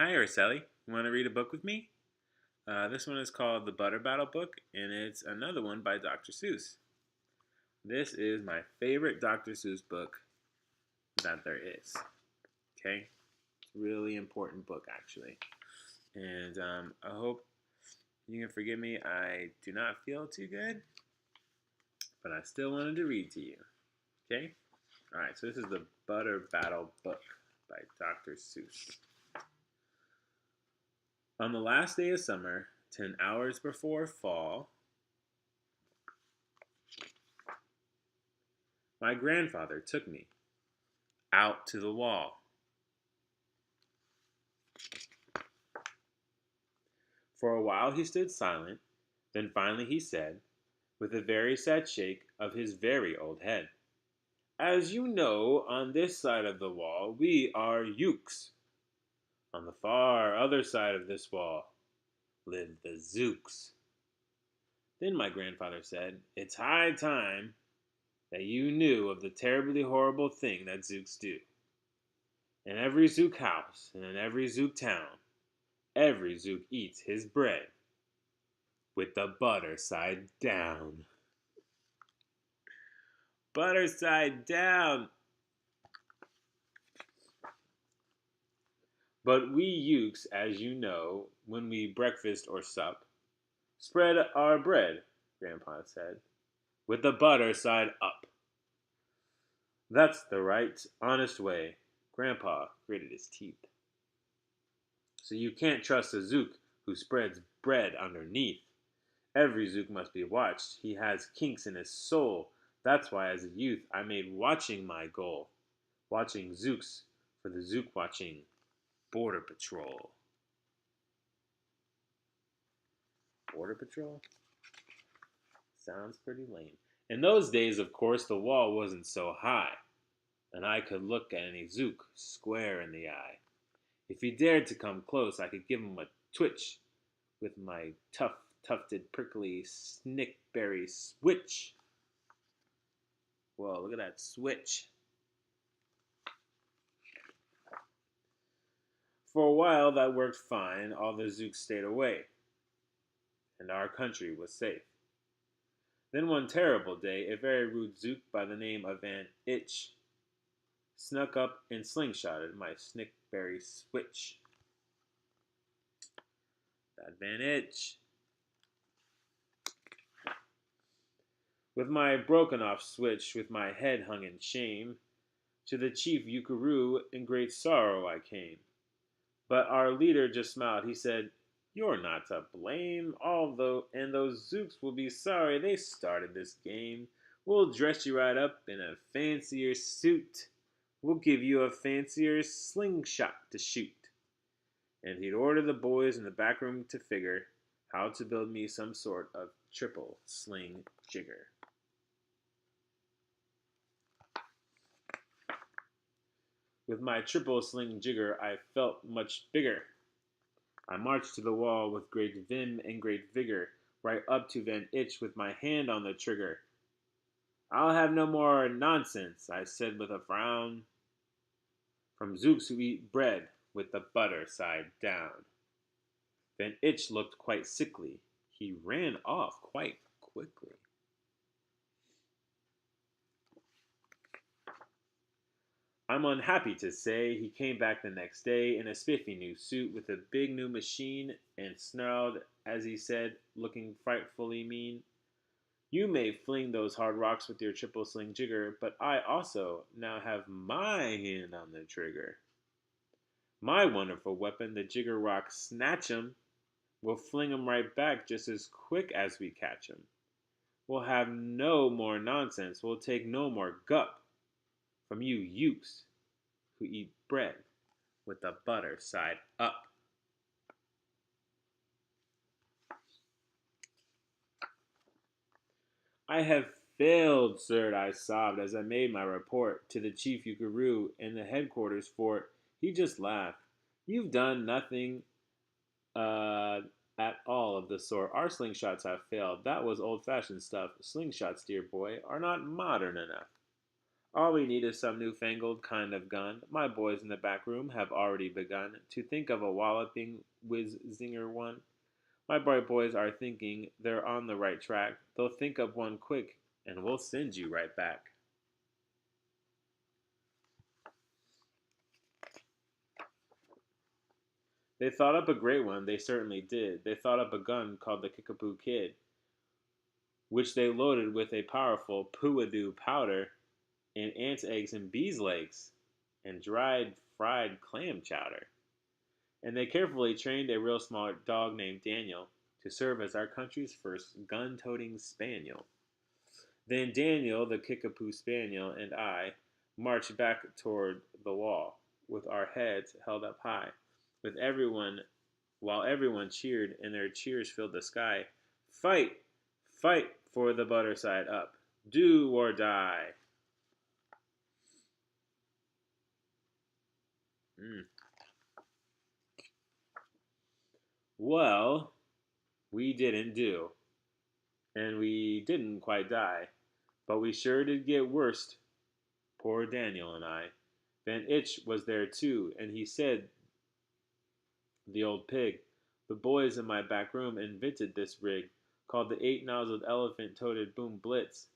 Hi, Araceli. You want to read a book with me? This one is called The Butter Battle Book, and it's another one by Dr. Seuss. This is my favorite Dr. Seuss book that there is. Okay? It's a really important book, actually. And I hope you can forgive me. I do not feel too good, but I still wanted to read to you. Okay? Alright, so this is The Butter Battle Book by Dr. Seuss. On the last day of summer, 10 hours before fall, my grandfather took me out to the wall. For a while he stood silent, then finally he said, with a very sad shake of his very old head, "As you know, on this side of the wall we are Ukes. On the far other side of this wall live the Zooks." Then my grandfather said, "It's high time that you knew of the terribly horrible thing that Zooks do. In every Zook house and in every Zook town, every Zook eats his bread with the butter side down." Butter side down. But we Ukes, as you know, when we breakfast or sup, spread our bread, Grandpa said, with the butter side up. That's the right, honest way. Grandpa gritted his teeth. So you can't trust a Zook who spreads bread underneath. Every Zook must be watched. He has kinks in his soul. That's why, as a youth, I made watching my goal. Watching Zooks for the Zook watching Border Patrol. Border Patrol? Sounds pretty lame. In those days, of course, the wall wasn't so high, and I could look at any Zook square in the eye. If he dared to come close, I could give him a twitch with my tough, tufted, prickly snickberry switch. Whoa, look at that switch. For a while, that worked fine. All the Zooks stayed away, and our country was safe. Then one terrible day, a very rude Zook by the name of Van Itch snuck up and slingshotted my snickberry switch. That Van Itch. With my broken off switch, with my head hung in shame, to the chief Ukaroo in great sorrow I came. But our leader just smiled. He said, "You're not to blame, although, and those Zooks will be sorry they started this game. We'll dress you right up in a fancier suit. We'll give you a fancier slingshot to shoot." And he'd order the boys in the back room to figure how to build me some sort of triple sling jigger. With my triple sling jigger, I felt much bigger. I marched to the wall with great vim and great vigor, right up to Van Itch with my hand on the trigger. "I'll have no more nonsense," I said with a frown, "from Zooks who eat bread with the butter side down." Van Itch looked quite sickly. He ran off quite quickly. I'm unhappy to say he came back the next day in a spiffy new suit with a big new machine, and snarled as he said, looking frightfully mean, "You may fling those hard rocks with your triple sling jigger, but I also now have my hand on the trigger. My wonderful weapon, the jigger rock snatch 'em, will fling 'em right back just as quick as we catch 'em. We'll have no more nonsense, we'll take no more gup from you Ukes who eat bread with the butter side up." "I have failed, sir," I sobbed as I made my report to the chief Ukaroo in the headquarters fort. He just laughed. "You've done nothing at all of the sort. Our slingshots have failed. That was old-fashioned stuff. Slingshots, dear boy, are not modern enough." All we need is some newfangled kind of gun. My boys in the back room have already begun to think of a walloping whiz-zinger one. My bright boys are thinking they're on the right track. They'll think up one quick, and we'll send you right back. They thought up a great one, they certainly did. They thought up a gun called the Kickapoo Kid, which they loaded with a powerful Puadoo powder and ants' eggs and bees' legs and dried fried clam chowder. And they carefully trained a real smart dog named Daniel to serve as our country's first gun-toting spaniel. Then Daniel, the Kickapoo Spaniel, and I marched back toward the wall, with our heads held up high, with everyone while everyone cheered and their cheers filled the sky. Fight! Fight for the butter side up. Do or die. Mm. Well, we didn't do, and we didn't quite die, but we sure did get worst. Poor Daniel and I. Van Itch was there too, and he said, the old pig, the boys in my back room invented this rig, called the eight-nozzled elephant-toted boom blitz.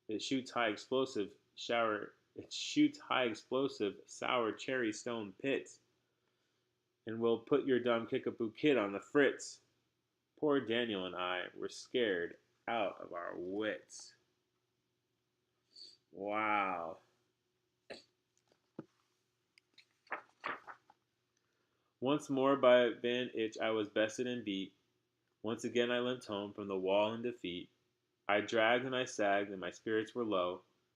It shoots high explosive shower. It shoots high explosive sour cherry stone pits, and will put your dumb Kickapoo kid on the fritz. Poor Daniel and I were scared out of our wits. Wow. Once more by Van Itch I was bested and beat. Once again I limped home from the wall in defeat. I dragged and I sagged, and my spirits were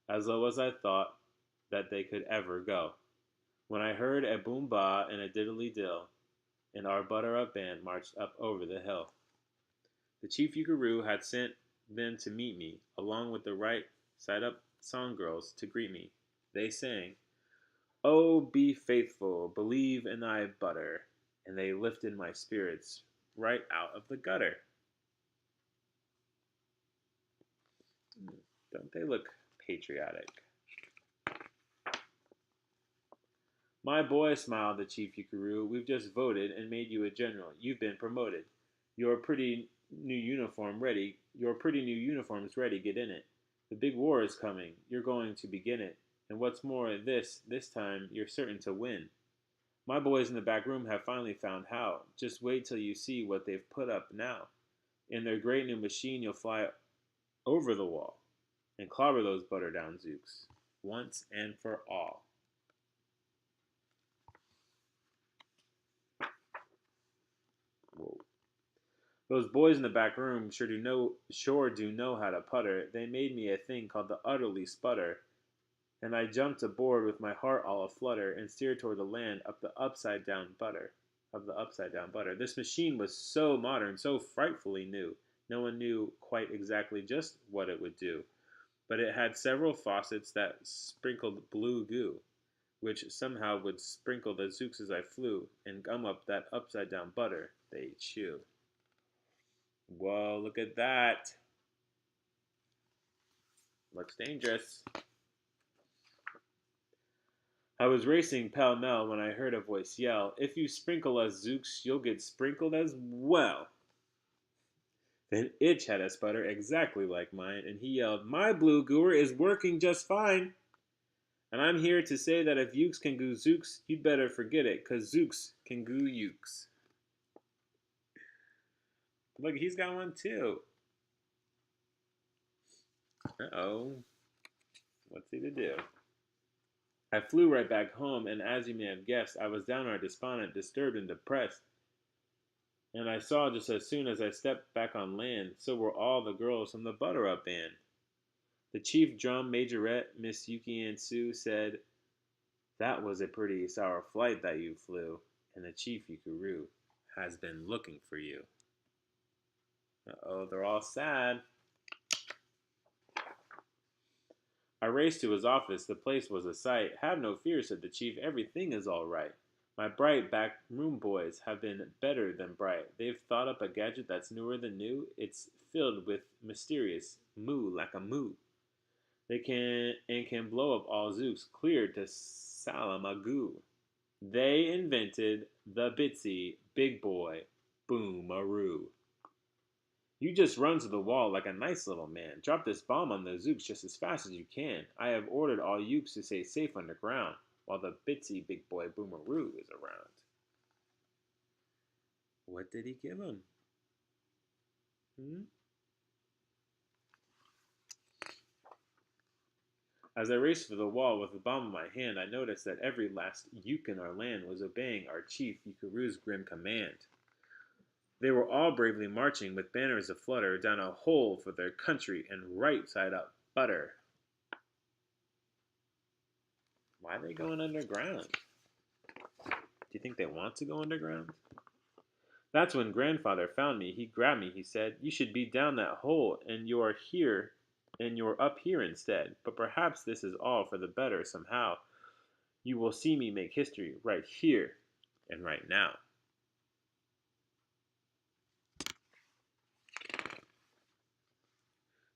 as low as I thought that they could ever go. When I heard a boom ba and a diddly dill, and our butter up band marched up over the hill. The chief Yugaroo had sent them to meet me, along with the right side up song girls to greet me. They sang, "Oh, be faithful, believe in thy butter," and they lifted my spirits right out of the gutter. Don't they look patriotic? My boy, smiled the chief Yukaroo, we've just voted and made you a general. You've been promoted. Your pretty new uniform ready. Your pretty new uniform's ready. Get in it. The big war is coming. You're going to begin it. And what's more, this time you're certain to win. My boys in the back room have finally found how. Just wait till you see what they've put up now. In their great new machine, you'll fly over the wall and clobber those butter down zooks once and for all. Whoa. Those boys in the back room sure do know how to putter. They made me a thing called the utterly sputter, and I jumped aboard with my heart all aflutter and steered toward the land up the upside down butter. Of the upside down butter. This machine was so modern, so frightfully new. No one knew quite exactly just what it would do, but it had several faucets that sprinkled blue goo, which somehow would sprinkle the zooks as I flew and gum up that upside down butter they chew. Whoa, look at that. Looks dangerous. I was racing pell-mell when I heard a voice yell, "If you sprinkle us, Zooks, you'll get sprinkled as well." Then Itch had a sputter exactly like mine, and he yelled, "My blue gooer is working just fine. And I'm here to say that if Ukes can goo Zooks, you'd better forget it, 'cause Zooks can goo Ukes." Look, he's got one too. Uh-oh. What's he to do? I flew right back home, and as you may have guessed, I was downright despondent, disturbed, and depressed. And I saw just as soon as I stepped back on land, so were all the girls from the Butter Up Band. The chief drum majorette, Miss Yuki and Sue, said, "That was a pretty sour flight that you flew, and the chief Yukaroo has been looking for you." Uh-oh, they're all sad. I raced to his office. The place was a sight. "Have no fear," said the chief. "Everything is all right. My bright back room boys have been better than bright. They've thought up a gadget that's newer than new. It's filled with mysterious moo like a moo. They can blow up all Zooks clear to Salamagoo. They invented the Bitsy Big Boy Boomaroo. You just run to the wall like a nice little man. Drop this bomb on the Zooks just as fast as you can. I have ordered all Ukes to stay safe underground while the Bitsy Big Boy Boomaroo is around. What did he give him? Hmm? As I raced for the wall with the bomb in my hand, I noticed that every last Uke in our land was obeying our chief Yukaru's grim command. They were all bravely marching with banners aflutter down a hole for their country and right side up butter. Why are they going underground? Do you think they want to go underground? That's when grandfather found me. He grabbed me. He said, "You should be down that hole, and you're up here instead. But perhaps this is all for the better somehow. You will see me make history right here and right now."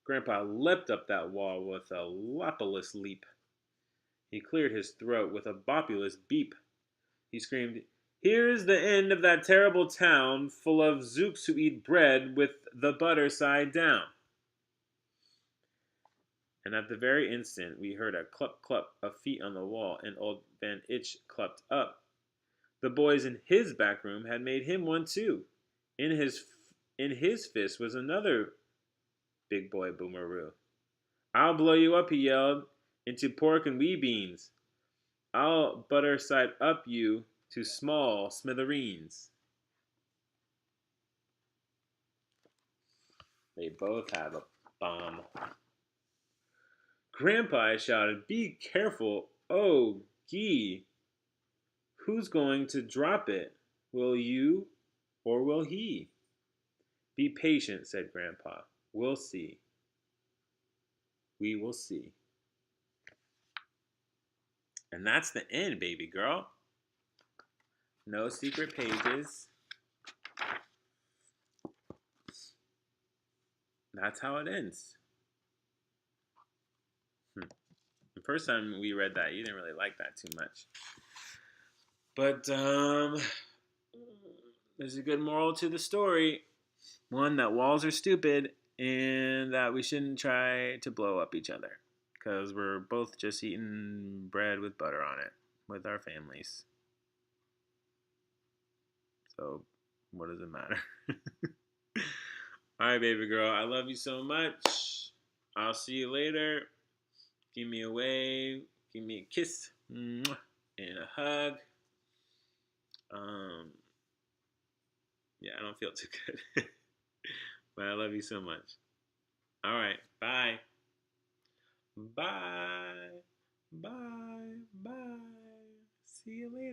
Grandpa leapt up that wall with a lapalus leap. He cleared his throat with a bopulous beep. He screamed, "Here's the end of that terrible town full of Zooks who eat bread with the butter side down." And at the very instant we heard a clup clup of feet on the wall, and old Van Itch clumped up. The boys in his back room had made him one too. In his in his fist was another big boy Boomeroo. "I'll blow you up," he yelled, "into pork and wee beans. I'll butter side up you to small smithereens." They both have a bomb. "Grandpa," I shouted, "be careful. Oh, gee. Who's going to drop it? Will you or will he?" "Be patient," said Grandpa. "We'll see. We will see." And that's the end, baby girl. No secret pages. That's how it ends. The first time we read that, you didn't really like that too much. But there's a good moral to the story. One, that walls are stupid, and that we shouldn't try to blow up each other. Because we're both just eating bread with butter on it with our families. So, what does it matter? All right, baby girl. I love you so much. I'll see you later. Give me a wave. Give me a kiss. And a hug. Yeah, I don't feel too good. But I love you so much. All right. Bye. Bye. Bye. Bye. See you later.